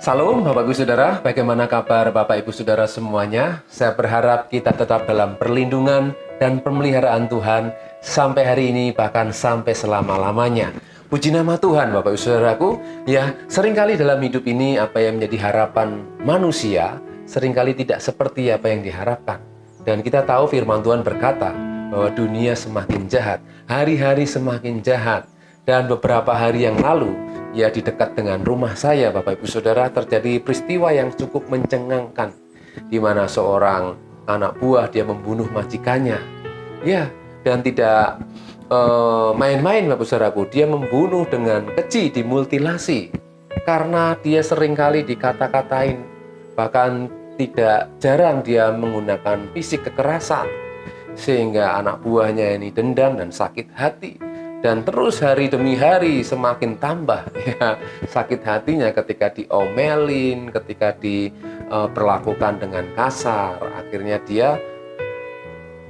Salam Bapak Ibu Saudara, bagaimana kabar Bapak Ibu Saudara semuanya? Saya berharap kita tetap dalam perlindungan dan pemeliharaan Tuhan sampai hari ini bahkan sampai selama-lamanya. Puji nama Tuhan Bapak Ibu Saudaraku. Ya, seringkali dalam hidup ini apa yang menjadi harapan manusia seringkali tidak seperti apa yang diharapkan. Dan kita tahu firman Tuhan berkata bahwa dunia semakin jahat, hari-hari semakin jahat. Dan beberapa hari yang lalu, ya di dekat dengan rumah saya, Bapak Ibu Saudara, terjadi peristiwa yang cukup mencengangkan, di mana seorang anak buah dia membunuh majikannya. Ya, dan tidak main-main Bapak Ibu Saudaraku, dia membunuh dengan keji, dimutilasi. Karena dia seringkali dikata-katain, bahkan tidak jarang dia menggunakan fisik kekerasan. Sehingga anak buahnya ini dendam dan sakit hati. Dan terus hari demi hari semakin tambah ya, sakit hatinya ketika diomelin, ketika diperlakukan dengan kasar. Akhirnya dia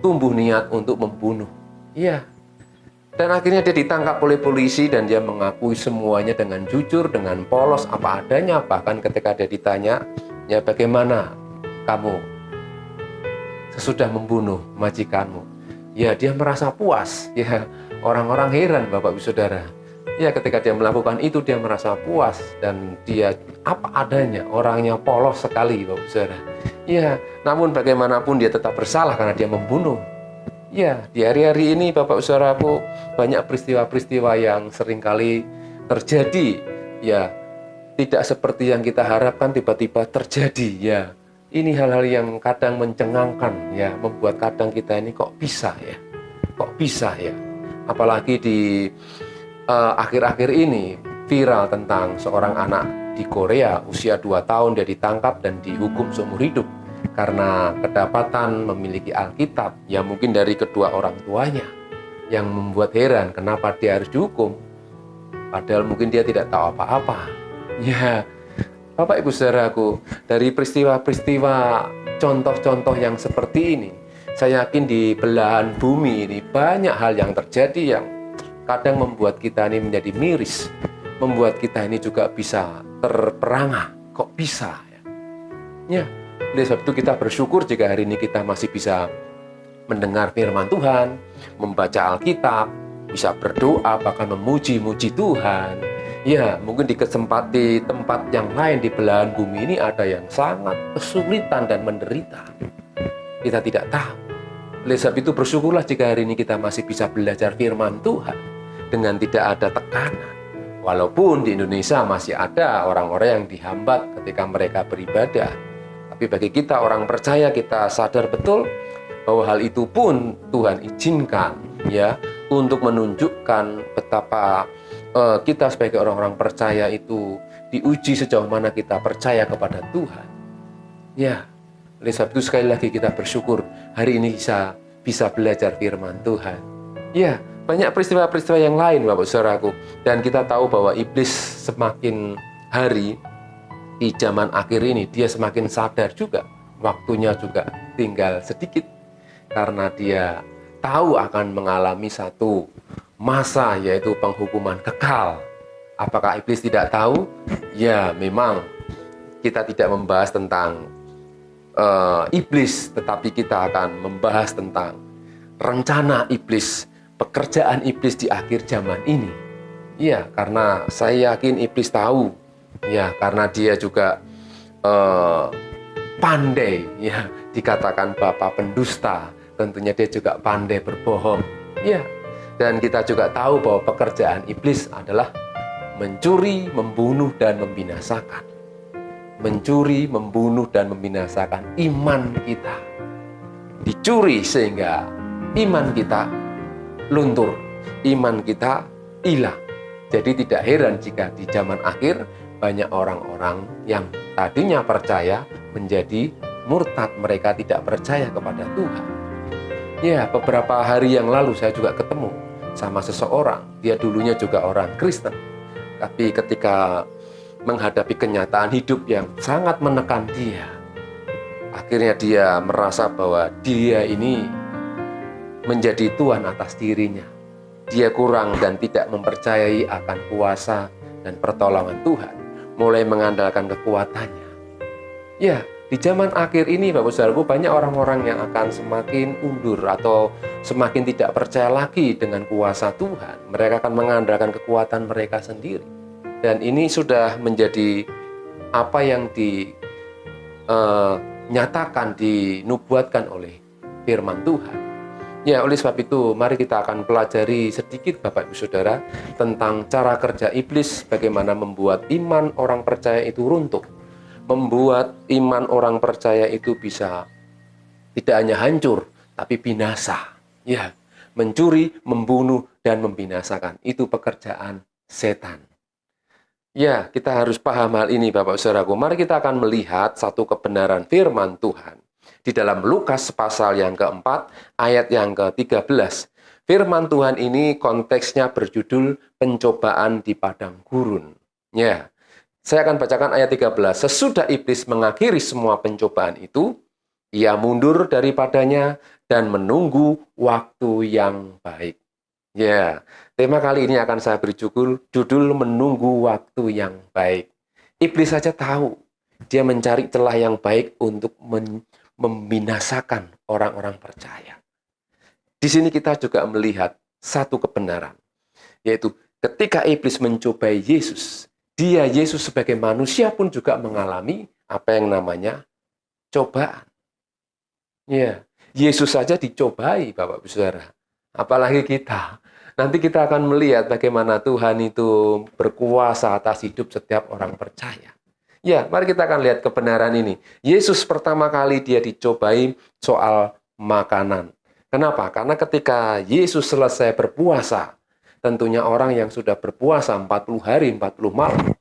tumbuh niat untuk membunuh. Iya. Dan akhirnya dia ditangkap oleh polisi dan dia mengakui semuanya dengan jujur, dengan polos, apa adanya. Bahkan ketika dia ditanya, ya bagaimana kamu sesudah membunuh majikanmu? Ya dia merasa puas, ya. Orang-orang heran Bapak Ibu Saudara. Ya ketika dia melakukan itu dia merasa puas dan dia apa adanya, orangnya polos sekali Bapak Ibu Saudara. Ya, namun bagaimanapun dia tetap bersalah karena dia membunuh. Ya, di hari-hari ini Bapak Ibu Saudaraku banyak peristiwa-peristiwa yang seringkali terjadi. Ya, tidak seperti yang kita harapkan tiba-tiba terjadi ya. Ini hal-hal yang kadang mencengangkan ya, membuat kadang kita ini kok bisa ya. Kok bisa ya? Apalagi di akhir-akhir ini viral tentang seorang anak di Korea usia 2 tahun dia ditangkap dan dihukum seumur hidup karena kedapatan memiliki Alkitab yang mungkin dari kedua orang tuanya, yang membuat heran kenapa dia harus dihukum padahal mungkin dia tidak tahu apa-apa. Ya, Bapak Ibu Saudaraku, dari peristiwa-peristiwa contoh-contoh yang seperti ini, saya yakin di belahan bumi ini banyak hal yang terjadi yang kadang membuat kita ini menjadi miris, membuat kita ini juga bisa terperangah. Kok bisa ya? Ya, oleh sebab itu kita bersyukur jika hari ini kita masih bisa mendengar firman Tuhan, membaca Alkitab, bisa berdoa, bahkan memuji-muji Tuhan. Ya, mungkin di tempat yang lain di belahan bumi ini ada yang sangat kesulitan dan menderita. Kita tidak tahu. Oleh sebab itu bersyukurlah jika hari ini kita masih bisa belajar firman Tuhan dengan tidak ada tekanan. Walaupun di Indonesia masih ada orang-orang yang dihambat ketika mereka beribadah. Tapi bagi kita orang percaya, kita sadar betul bahwa hal itu pun Tuhan izinkan ya, untuk menunjukkan betapa kita sebagai orang-orang percaya itu diuji sejauh mana kita percaya kepada Tuhan. Ya, oleh sebab itu sekali lagi kita bersyukur hari ini bisa belajar firman Tuhan. Ya, banyak peristiwa-peristiwa yang lain Bapak Saudaraku. Dan kita tahu bahwa iblis semakin hari di zaman akhir ini dia semakin sadar juga. Waktunya juga tinggal sedikit. Karena dia tahu akan mengalami satu masa yaitu penghukuman kekal. Apakah iblis tidak tahu? Ya, memang kita tidak membahas tentang iblis, tetapi kita akan membahas tentang rencana iblis, pekerjaan iblis di akhir zaman ini. Ya, karena saya yakin iblis tahu, ya, karena dia juga pandai, ya, dikatakan bapa pendusta, tentunya dia juga pandai berbohong. Ya, dan kita juga tahu bahwa pekerjaan iblis adalah mencuri, membunuh, dan membinasakan. Mencuri, membunuh, dan membinasakan iman kita. Dicuri sehingga iman kita luntur, iman kita hilang. Jadi tidak heran jika di zaman akhir banyak orang-orang yang tadinya percaya menjadi murtad, mereka tidak percaya kepada Tuhan. Ya, beberapa hari yang lalu saya juga ketemu sama seseorang, dia dulunya juga orang Kristen. Tapi ketika menghadapi kenyataan hidup yang sangat menekan dia, akhirnya dia merasa bahwa dia ini menjadi tuan atas dirinya. Dia kurang dan tidak mempercayai akan kuasa dan pertolongan Tuhan. mulai mengandalkan kekuatannya. Ya, di zaman akhir ini Bapak Saudaraku, banyak orang-orang yang akan semakin undur atau semakin tidak percaya lagi dengan kuasa Tuhan. Mereka akan mengandalkan kekuatan mereka sendiri. Dan ini sudah menjadi apa yang dinyatakan, dinubuatkan oleh firman Tuhan. Ya, oleh sebab itu, mari kita akan pelajari sedikit Bapak Ibu Saudara tentang cara kerja iblis, bagaimana membuat iman orang percaya itu runtuh, membuat iman orang percaya itu bisa tidak hanya hancur, tapi binasa. Ya, mencuri, membunuh, dan membinasakan. Itu pekerjaan setan. Ya, kita harus paham hal ini Bapak Saudaraku. Mari kita akan melihat satu kebenaran firman Tuhan. Di dalam Lukas pasal yang keempat, ayat yang ke-13. Firman Tuhan ini konteksnya berjudul pencobaan di padang gurun. Ya, saya akan bacakan ayat 13. Sesudah iblis mengakhiri semua pencobaan itu, ia mundur daripadanya dan menunggu waktu yang baik. Ya, tema kali ini akan saya beri judul menunggu waktu yang baik. Iblis saja tahu, dia mencari celah yang baik untuk membinasakan orang-orang percaya. Di sini kita juga melihat satu kebenaran, yaitu ketika iblis mencobai Yesus, Yesus sebagai manusia pun juga mengalami apa yang namanya cobaan. Ya, Yesus saja dicobai, Bapak Ibu Saudara. Apalagi kita. Nanti kita akan melihat bagaimana Tuhan itu berkuasa atas hidup setiap orang percaya. Ya, mari kita akan lihat kebenaran ini. Yesus pertama kali dia dicobai soal makanan. Kenapa? Karena ketika Yesus selesai berpuasa, tentunya orang yang sudah berpuasa 40 hari, 40 malam,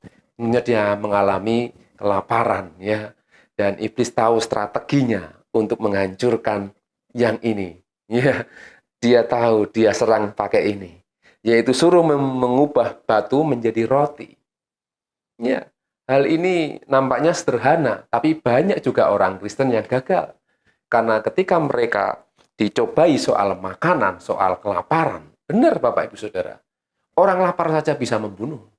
dia mengalami kelaparan, ya. Dan iblis tahu strateginya untuk menghancurkan yang ini. Ya, dia tahu dia serang pakai ini, yaitu suruh mengubah batu menjadi roti. Ya, hal ini nampaknya sederhana, tapi banyak juga orang Kristen yang gagal. Karena ketika mereka dicobai soal makanan, soal kelaparan, benar Bapak Ibu Saudara, orang lapar saja bisa membunuh.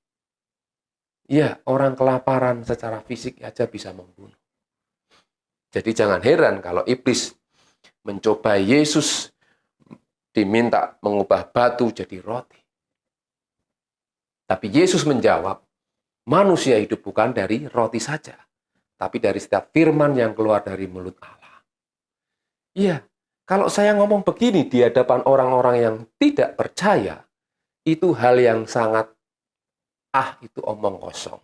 Ya, orang kelaparan secara fisik saja bisa membunuh. Jadi jangan heran kalau iblis mencobai Yesus, diminta mengubah batu jadi roti. Tapi Yesus menjawab, manusia hidup bukan dari roti saja, tapi dari setiap firman yang keluar dari mulut Allah. Iya, kalau saya ngomong begini di hadapan orang-orang yang tidak percaya, itu hal yang sangat, itu omong kosong.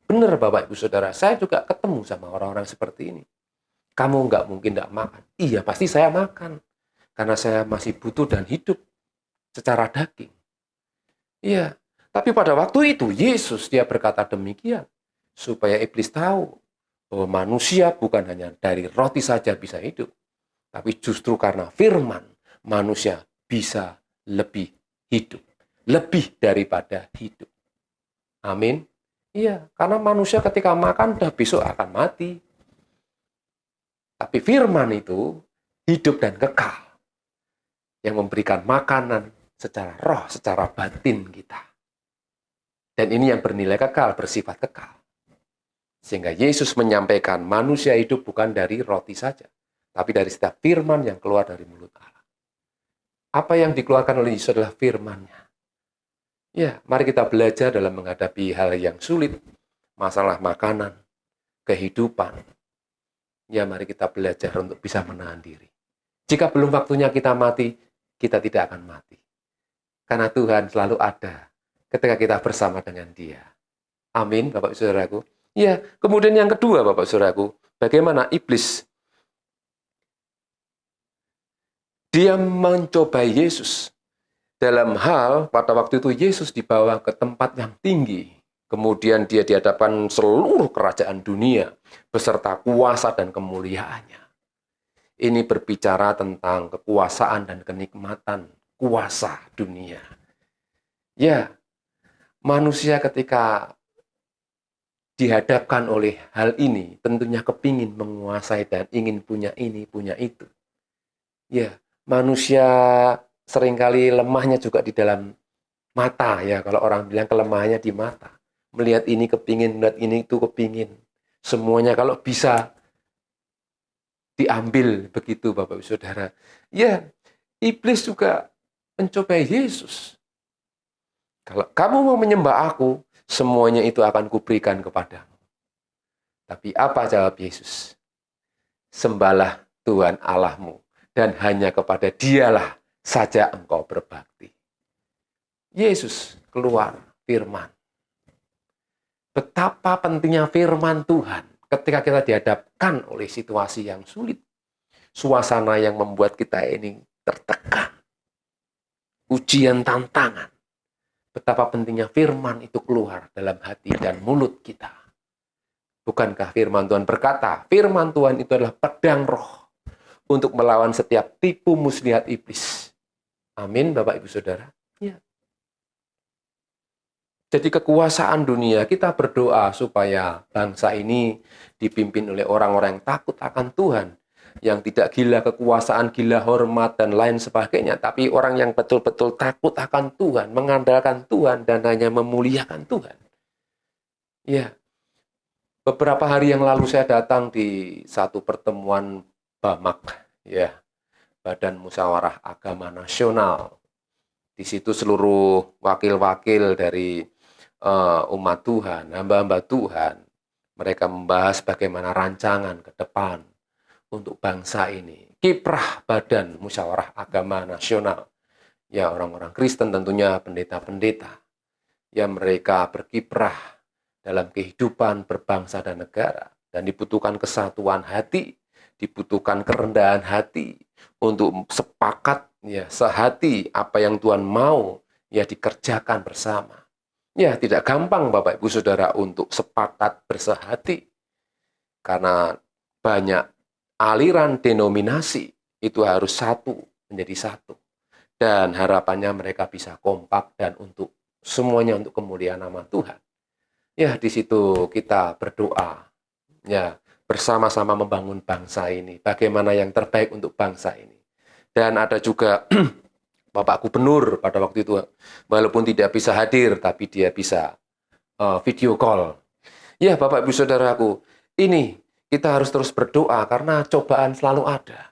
Benar Bapak Ibu Saudara, saya juga ketemu sama orang-orang seperti ini. Kamu nggak mungkin nggak makan. Iya, pasti saya makan. Karena saya masih butuh dan hidup secara daging. Iya, tapi pada waktu itu Yesus dia berkata demikian supaya iblis tahu bahwa manusia bukan hanya dari roti saja bisa hidup, tapi justru karena firman manusia bisa lebih hidup, lebih daripada hidup. Amin. Iya, karena manusia ketika makan dah besok akan mati. Tapi firman itu hidup dan kekal yang memberikan makanan secara roh, secara batin kita. Dan ini yang bernilai kekal, bersifat kekal. Sehingga Yesus menyampaikan manusia hidup bukan dari roti saja, tapi dari setiap firman yang keluar dari mulut Allah. Apa yang dikeluarkan oleh Yesus adalah firman-Nya. Ya, mari kita belajar dalam menghadapi hal yang sulit, masalah makanan, kehidupan. Ya, mari kita belajar untuk bisa menahan diri. Jika belum waktunya kita mati, kita tidak akan mati. Karena Tuhan selalu ada ketika kita bersama dengan Dia. Amin, Bapak Saudaraku. Ya, kemudian yang kedua, Bapak Saudaraku, bagaimana iblis dia mencobai Yesus. Dalam hal, pada waktu itu Yesus dibawa ke tempat yang tinggi. Kemudian dia dihadapkan seluruh kerajaan dunia, beserta kuasa dan kemuliaannya. Ini berbicara tentang kekuasaan dan kenikmatan kuasa dunia. Ya, manusia ketika dihadapkan oleh hal ini, tentunya kepingin menguasai dan ingin punya ini, punya itu. Ya, manusia seringkali lemahnya juga di dalam mata, ya. Kalau orang bilang kelemahannya di mata. Melihat ini kepingin, melihat ini itu kepingin. Semuanya kalau bisa diambil begitu Bapak Ibu Saudara. Ya, iblis juga mencobai Yesus. Kalau kamu mau menyembah aku, semuanya itu akan kuberikan kepadamu. Tapi apa jawab Yesus? Sembahlah Tuhan Allahmu, dan hanya kepada Dialah saja engkau berbakti. Yesus keluar firman. Betapa pentingnya firman Tuhan ketika kita dihadapkan oleh situasi yang sulit. Suasana yang membuat kita ini tertekan. Ujian tantangan. Betapa pentingnya firman itu keluar dalam hati dan mulut kita. Bukankah firman Tuhan berkata, firman Tuhan itu adalah pedang roh untuk melawan setiap tipu muslihat iblis. Amin, Bapak Ibu Saudara. Ya. Jadi kekuasaan dunia, kita berdoa supaya bangsa ini dipimpin oleh orang-orang yang takut akan Tuhan. Yang tidak gila kekuasaan, gila hormat, dan lain sebagainya. Tapi orang yang betul-betul takut akan Tuhan, mengandalkan Tuhan, dan hanya memuliakan Tuhan. Ya, beberapa hari yang lalu saya datang di satu pertemuan BAMAK, ya, Badan Musyawarah Agama Nasional. Di situ seluruh wakil-wakil dari umat Tuhan, hamba-hamba Tuhan, mereka membahas bagaimana rancangan ke depan untuk bangsa ini. Kiprah Badan Musyawarah Agama Nasional. Ya, orang-orang Kristen tentunya pendeta-pendeta. Ya, mereka berkiprah dalam kehidupan berbangsa dan negara. Dan dibutuhkan kesatuan hati, dibutuhkan kerendahan hati untuk sepakat, ya, sehati apa yang Tuhan mau, ya, dikerjakan bersama. Ya, tidak gampang Bapak Ibu Saudara untuk sepakat bersehati. Karena banyak aliran denominasi itu harus satu, menjadi satu. Dan harapannya mereka bisa kompak dan untuk semuanya untuk kemuliaan nama Tuhan. Ya, di situ kita berdoa, ya, bersama-sama membangun bangsa ini. Bagaimana yang terbaik untuk bangsa ini. Dan ada juga Bapak Gubernur pada waktu itu, walaupun tidak bisa hadir, tapi dia bisa video call. Ya, Bapak Ibu Saudaraku, ini kita harus terus berdoa karena cobaan selalu ada.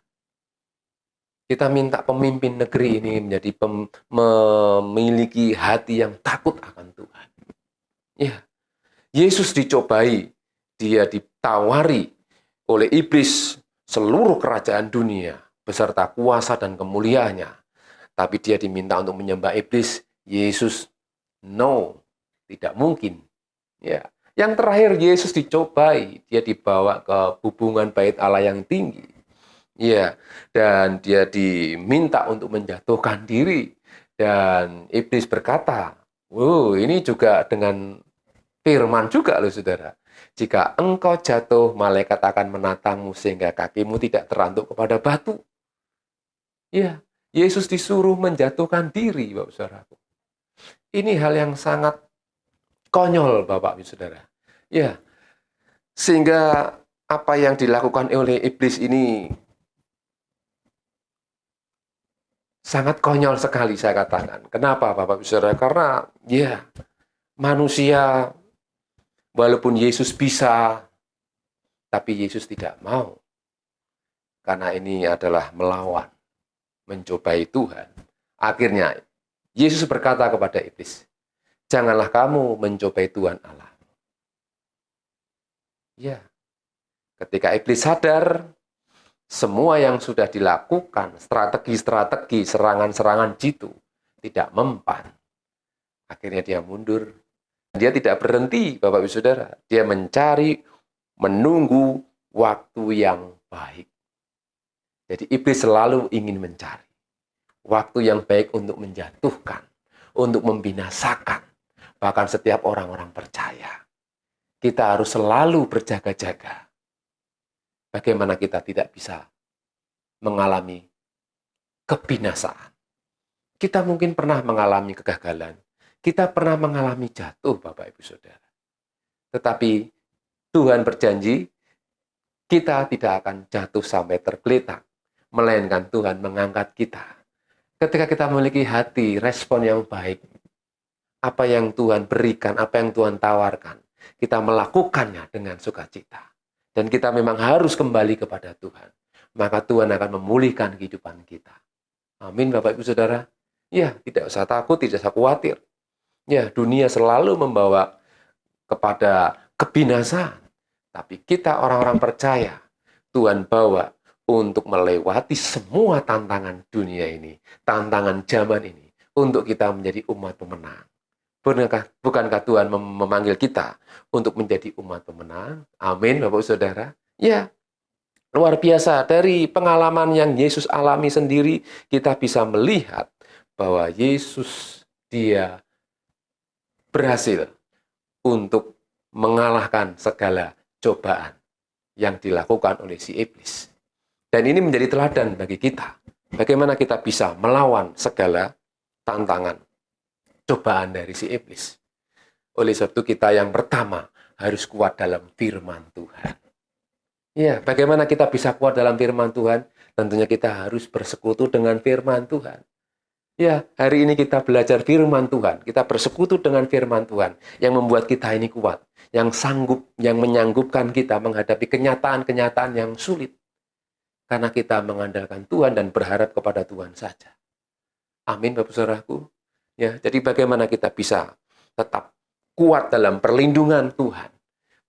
Kita minta pemimpin negeri ini menjadi memiliki hati yang takut akan Tuhan. Ya, Yesus dicobai, dia ditawari oleh iblis seluruh kerajaan dunia beserta kuasa dan kemuliaannya. Tapi dia diminta untuk menyembah iblis. Yesus, no, tidak mungkin. Ya, yang terakhir Yesus dicobai, dia dibawa ke hubungan bait Allah yang tinggi. Ya, dan dia diminta untuk menjatuhkan diri. Dan iblis berkata, "Wow, ini juga dengan firman juga loh saudara. Jika engkau jatuh, malaikat akan menatangmu sehingga kakimu tidak terantuk kepada batu." Ya, Yesus disuruh menjatuhkan diri, Bapak Saudaraku. Ini hal yang sangat konyol, Bapak Ibu Saudara. Ya, sehingga apa yang dilakukan oleh iblis ini sangat konyol sekali saya katakan. Kenapa, Bapak Ibu Saudara? Karena ya, manusia walaupun Yesus bisa, tapi Yesus tidak mau. Karena ini adalah melawan, mencobai Tuhan. Akhirnya Yesus berkata kepada iblis, "Janganlah kamu mencobai Tuhan Allah." Ya, ketika iblis sadar, semua yang sudah dilakukan, strategi-strategi, serangan-serangan jitu, tidak mempan. Akhirnya dia mundur. Dia tidak berhenti, Bapak Ibu Saudara. Dia mencari, menunggu waktu yang baik. Jadi iblis selalu ingin mencari waktu yang baik untuk menjatuhkan, untuk membinasakan, bahkan setiap orang-orang percaya. Kita harus selalu berjaga-jaga. Bagaimana kita tidak bisa mengalami kebinasaan. Kita mungkin pernah mengalami kegagalan. Kita pernah mengalami jatuh, Bapak Ibu Saudara. Tetapi Tuhan berjanji, kita tidak akan jatuh sampai tergeletak. Melainkan Tuhan mengangkat kita. Ketika kita memiliki hati, respon yang baik, apa yang Tuhan berikan, apa yang Tuhan tawarkan, kita melakukannya dengan sukacita. Dan kita memang harus kembali kepada Tuhan. Maka Tuhan akan memulihkan kehidupan kita. Amin, Bapak Ibu Saudara. Ya, tidak usah takut, tidak usah khawatir. Ya, dunia selalu membawa kepada kebinasaan. Tapi kita orang-orang percaya, Tuhan bawa untuk melewati semua tantangan dunia ini, tantangan zaman ini, untuk kita menjadi umat pemenang. Bukankah Tuhan memanggil kita untuk menjadi umat pemenang? Amin, Bapak Saudara. Ya, luar biasa. Dari pengalaman yang Yesus alami sendiri, kita bisa melihat bahwa Yesus, dia berhasil untuk mengalahkan segala cobaan yang dilakukan oleh si iblis. Dan ini menjadi teladan bagi kita. Bagaimana kita bisa melawan segala tantangan, cobaan dari si iblis. Oleh sebab itu kita yang pertama harus kuat dalam firman Tuhan. Ya, bagaimana kita bisa kuat dalam firman Tuhan? Tentunya kita harus bersekutu dengan firman Tuhan. Ya, hari ini kita belajar firman Tuhan. Kita bersekutu dengan firman Tuhan yang membuat kita ini kuat, yang sanggup, yang menyanggupkan kita menghadapi kenyataan-kenyataan yang sulit. Karena kita mengandalkan Tuhan dan berharap kepada Tuhan saja. Amin, Bapak Saudaraku. Ya, jadi bagaimana kita bisa tetap kuat dalam perlindungan Tuhan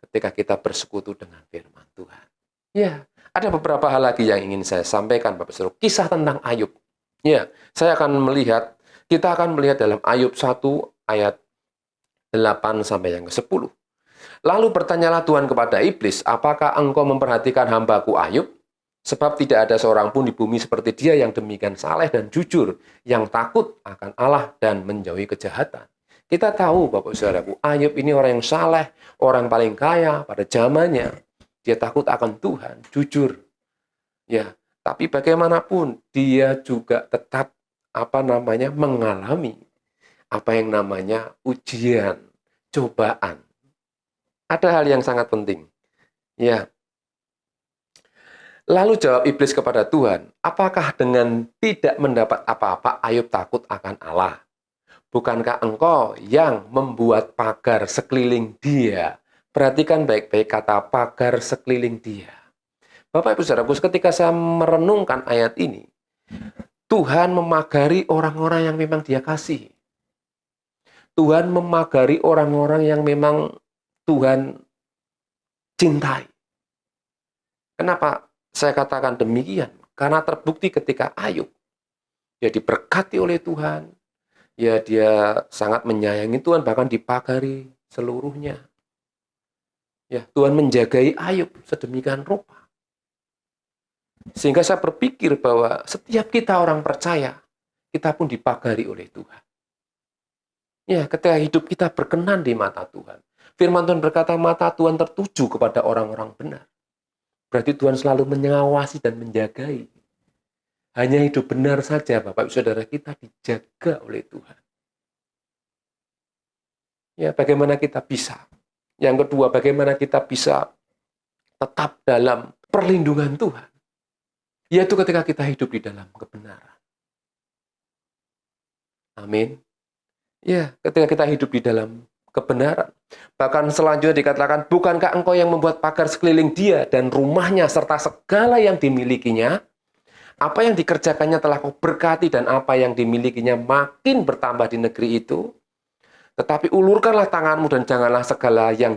ketika kita bersekutu dengan firman Tuhan. Ya, ada beberapa hal lagi yang ingin saya sampaikan, Bapak Saudara. Kisah tentang Ayub. Ya, kita akan melihat dalam Ayub 1 ayat 8 sampai yang ke-10. Lalu bertanyalah Tuhan kepada iblis, apakah engkau memperhatikan hambaku Ayub? Sebab tidak ada seorang pun di bumi seperti dia yang demikian saleh dan jujur, yang takut akan Allah dan menjauhi kejahatan. Kita tahu, Bapak Saudaraku, Ayub ini orang yang saleh, orang paling kaya pada zamannya. Dia takut akan Tuhan, jujur. Ya, tapi bagaimanapun dia juga tetap mengalami apa yang namanya ujian, cobaan. Ada hal yang sangat penting. Ya. Lalu jawab iblis kepada Tuhan, apakah dengan tidak mendapat apa-apa Ayub takut akan Allah? Bukankah engkau yang membuat pagar sekeliling dia? Perhatikan baik-baik kata pagar sekeliling dia. Bapak Ibu Saudaraku, ketika saya merenungkan ayat ini, Tuhan memagari orang-orang yang memang dia kasih. Tuhan memagari orang-orang yang memang Tuhan cintai. Kenapa saya katakan demikian? Karena terbukti ketika Ayub, dia diberkati oleh Tuhan, ya dia sangat menyayangi Tuhan, bahkan dipagari seluruhnya. Ya, Tuhan menjagai Ayub sedemikian rupa. Sehingga saya berpikir bahwa setiap kita orang percaya, kita pun dipagari oleh Tuhan. Ya, ketika hidup kita berkenan di mata Tuhan. Firman Tuhan berkata, mata Tuhan tertuju kepada orang-orang benar. Berarti Tuhan selalu mengawasi dan menjagai. Hanya hidup benar saja, Bapak Ibu Saudara, kita dijaga oleh Tuhan. Ya, bagaimana kita bisa? Yang kedua, bagaimana kita bisa tetap dalam perlindungan Tuhan? Yaitu ketika kita hidup di dalam kebenaran. Amin. Ya, ketika kita hidup di dalam kebenaran. Bahkan selanjutnya dikatakan, bukankah engkau yang membuat pagar sekeliling dia dan rumahnya serta segala yang dimilikinya? Apa yang dikerjakannya telah kau berkati dan apa yang dimilikinya makin bertambah di negeri itu? Tetapi ulurkanlah tanganmu dan janganlah segala yang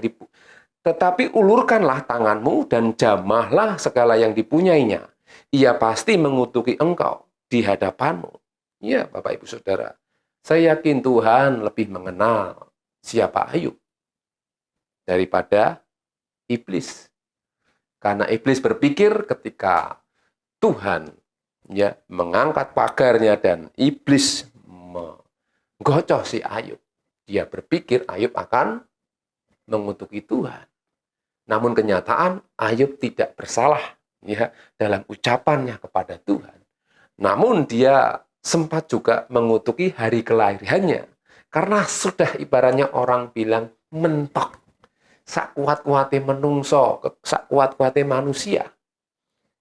Tetapi ulurkanlah tanganmu dan jamahlah segala yang dipunyainya. Ia pasti mengutuki engkau di hadapanmu. Ya, Bapak Ibu Saudara, saya yakin Tuhan lebih mengenal siapa Ayub daripada iblis. Karena iblis berpikir ketika Tuhan ya mengangkat pagarnya dan iblis menggocoh si Ayub, dia berpikir Ayub akan mengutuki Tuhan. Namun kenyataan Ayub tidak bersalah ya dalam ucapannya kepada Tuhan. Namun dia sempat juga mengutuki hari kelahirannya. Karena sudah ibaratnya orang bilang mentok. Sak kuat-kuate menungso, sak kuat-kuate manusia.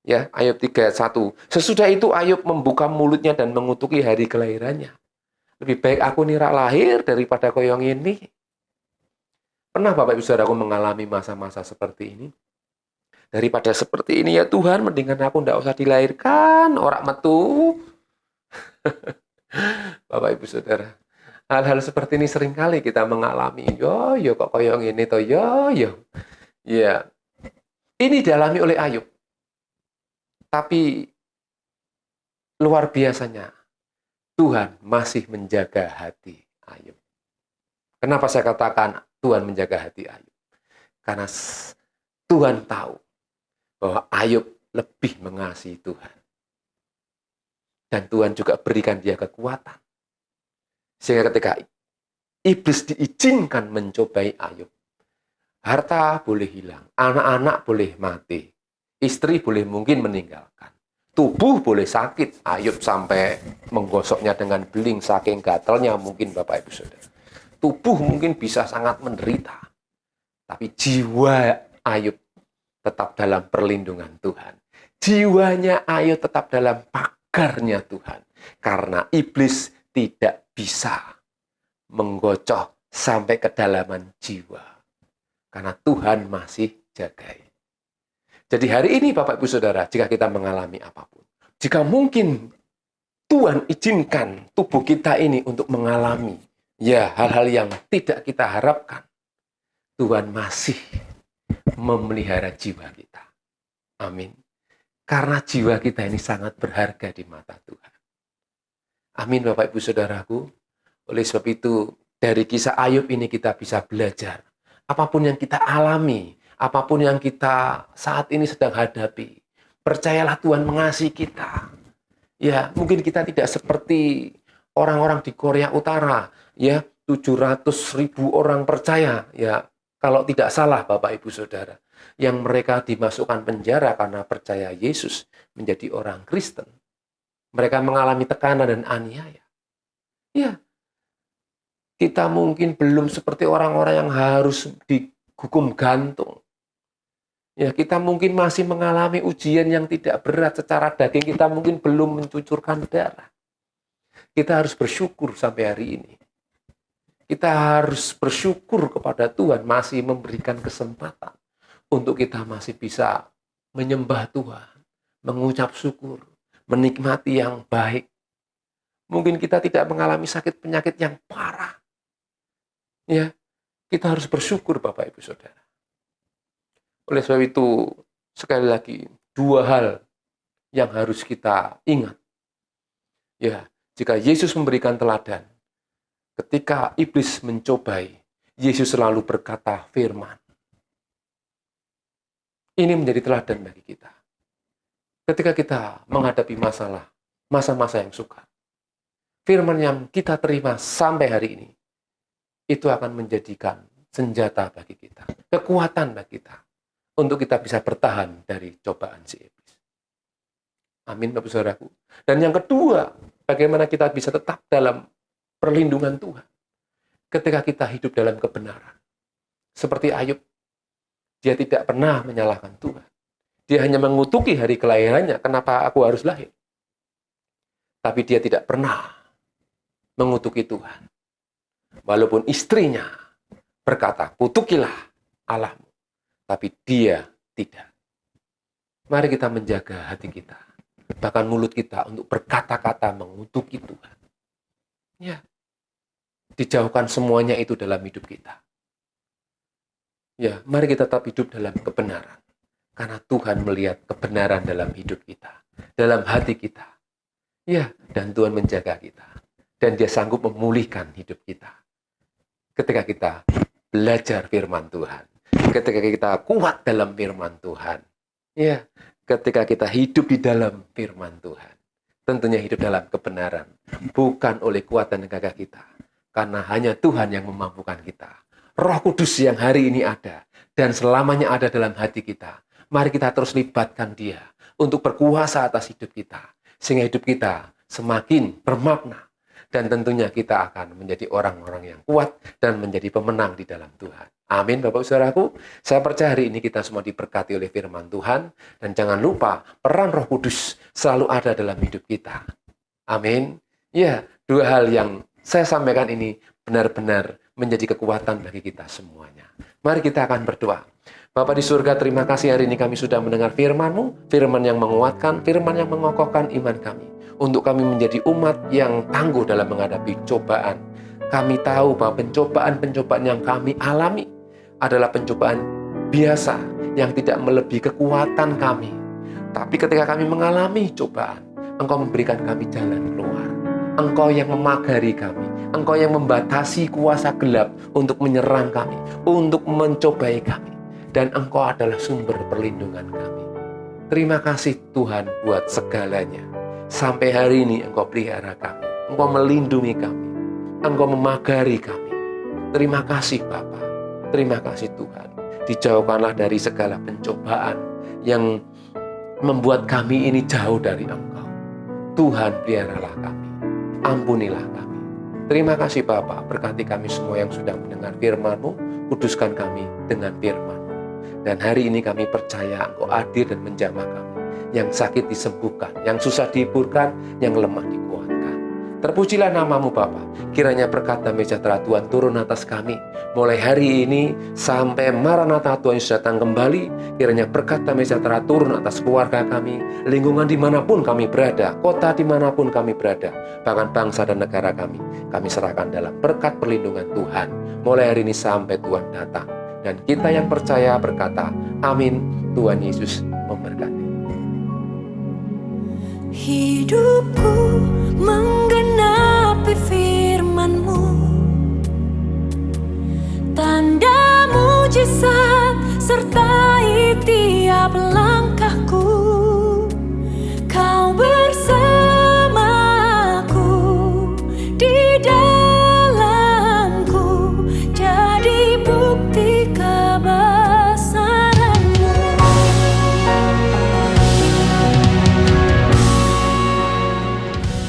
Ya, Ayub 3 ayat 1. Sesudah itu Ayub membuka mulutnya dan mengutuki hari kelahirannya. Lebih baik aku nih rak lahir daripada koyong ini. Pernah Bapak Ibu Saudaraku mengalami masa-masa seperti ini? Daripada seperti ini ya Tuhan, mendingan aku ndak usah dilahirkan, orang metu. Bapak Ibu Saudara, hal-hal seperti ini seringkali kita mengalami. Yo kok koyong ini toh, yo. Ya, ini dialami oleh Ayub. Tapi luar biasanya, Tuhan masih menjaga hati Ayub. Kenapa saya katakan Tuhan menjaga hati Ayub? Karena Tuhan tahu bahwa Ayub lebih mengasihi Tuhan. Dan Tuhan juga berikan dia kekuatan. Sehingga ketika iblis diizinkan mencobai Ayub, harta boleh hilang, anak-anak boleh mati, istri boleh mungkin meninggalkan, tubuh boleh sakit. Ayub sampai menggosoknya dengan beling saking gatalnya mungkin Bapak Ibu Saudara. Tubuh mungkin bisa sangat menderita. Tapi jiwa Ayub tetap dalam perlindungan Tuhan. Jiwanya Ayub tetap dalam pagarnya Tuhan. Karena iblis tidak bisa menggocoh sampai kedalaman jiwa. Karena Tuhan masih jagai. Jadi hari ini Bapak Ibu Saudara, jika kita mengalami apapun, jika mungkin Tuhan izinkan tubuh kita ini untuk mengalami ya hal-hal yang tidak kita harapkan, Tuhan masih memelihara jiwa kita. Amin. Karena jiwa kita ini sangat berharga di mata Tuhan. Amin Bapak Ibu Saudaraku. Oleh sebab itu, dari kisah Ayub ini kita bisa belajar. Apapun yang kita alami, apapun yang kita saat ini sedang hadapi, percayalah Tuhan mengasihi kita. Ya, mungkin kita tidak seperti orang-orang di Korea Utara, ya, 700.000 orang percaya, ya, kalau tidak salah Bapak Ibu Saudara, yang mereka dimasukkan penjara karena percaya Yesus menjadi orang Kristen. Mereka mengalami tekanan dan aniaya. Ya, kita mungkin belum seperti orang-orang yang harus dihukum gantung. Ya, kita mungkin masih mengalami ujian yang tidak berat secara daging, kita mungkin belum mencucurkan darah. Kita harus bersyukur sampai hari ini. Kita harus bersyukur kepada Tuhan masih memberikan kesempatan untuk kita masih bisa menyembah Tuhan, mengucap syukur, menikmati yang baik. Mungkin kita tidak mengalami sakit penyakit yang parah. Ya, kita harus bersyukur Bapak Ibu Saudara. Oleh sebab itu, sekali lagi, dua hal yang harus kita ingat. Ya, jika Yesus memberikan teladan, ketika iblis mencobai, Yesus selalu berkata firman. Ini menjadi teladan bagi kita. Ketika kita menghadapi masalah, masa-masa yang sukar, firman yang kita terima sampai hari ini, itu akan menjadikan senjata bagi kita, kekuatan bagi kita, untuk kita bisa bertahan dari cobaan si iblis. Amin, Bapak Saudaraku. Dan yang kedua, bagaimana kita bisa tetap dalam perlindungan Tuhan. Ketika kita hidup dalam kebenaran. Seperti Ayub, dia tidak pernah menyalahkan Tuhan. Dia hanya mengutuki hari kelahirannya, kenapa aku harus lahir. Tapi dia tidak pernah mengutuki Tuhan. Walaupun istrinya berkata, kutukilah Allahmu. Tapi dia tidak. Mari kita menjaga hati kita. Bahkan mulut kita untuk berkata-kata mengutuki Tuhan. Ya. Dijauhkan semuanya itu dalam hidup kita. Ya, mari kita tetap hidup dalam kebenaran. Karena Tuhan melihat kebenaran dalam hidup kita. Dalam hati kita. Ya, dan Tuhan menjaga kita. Dan dia sanggup memulihkan hidup kita. Ketika kita belajar firman Tuhan. Ketika kita kuat dalam firman Tuhan. Ya, ketika kita hidup di dalam firman Tuhan. Tentunya hidup dalam kebenaran. Bukan oleh kuat dan gagah kita. Karena hanya Tuhan yang memampukan kita. Roh Kudus yang hari ini ada. Dan selamanya ada dalam hati kita. Mari kita terus libatkan dia. Untuk berkuasa atas hidup kita. Sehingga hidup kita semakin bermakna. Dan tentunya kita akan menjadi orang-orang yang kuat dan menjadi pemenang di dalam Tuhan. Amin Bapak Saudaraku. Saya percaya hari ini kita semua diberkati oleh firman Tuhan. Dan jangan lupa peran Roh Kudus selalu ada dalam hidup kita. Amin. Ya, dua hal yang Saya sampaikan ini benar-benar menjadi kekuatan bagi kita semuanya. Mari kita akan berdoa. Bapa di surga, terima kasih hari ini kami sudah mendengar firman-Mu, firman yang menguatkan, firman yang mengokohkan iman kami. Untuk kami menjadi umat yang tangguh dalam menghadapi cobaan. Kami tahu bahwa pencobaan-pencobaan yang kami alami adalah pencobaan biasa yang tidak melebihi kekuatan kami. Tapi ketika kami mengalami cobaan, Engkau memberikan kami jalan keluar. Engkau yang memagari kami. Engkau yang membatasi kuasa gelap untuk menyerang kami, untuk mencobai kami. Dan Engkau adalah sumber perlindungan kami. Terima kasih Tuhan buat segalanya. Sampai hari ini Engkau pelihara kami. Engkau melindungi kami. Engkau memagari kami. Terima kasih Bapa. Terima kasih Tuhan. Dijauhkanlah dari segala pencobaan yang membuat kami ini jauh dari Engkau. Tuhan, peliharalah kami. Ampunilah kami. Terima kasih Bapa. Berkati kami semua yang sudah mendengar firman-Mu. Kuduskan kami dengan firman-Mu. Dan hari ini kami percaya Engkau hadir dan menjamah kami. Yang sakit disembuhkan, yang susah dihiburkan, yang lemah dikuatkan. Terpujilah nama-Mu Bapa. Kiranya berkat damai sejahtera Tuhan turun atas kami. Mulai hari ini sampai Maranatha Tuhan Yesus datang kembali. Kiranya berkat damai sejahtera turun atas keluarga kami. Lingkungan dimanapun kami berada, kota dimanapun kami berada. Bahkan bangsa dan negara kami. Kami serahkan dalam berkat perlindungan Tuhan. Mulai hari ini sampai Tuhan datang. Dan kita yang percaya berkata, amin. Tuhan Yesus memberkati. Hidupku menggenapi firman-Mu, tanda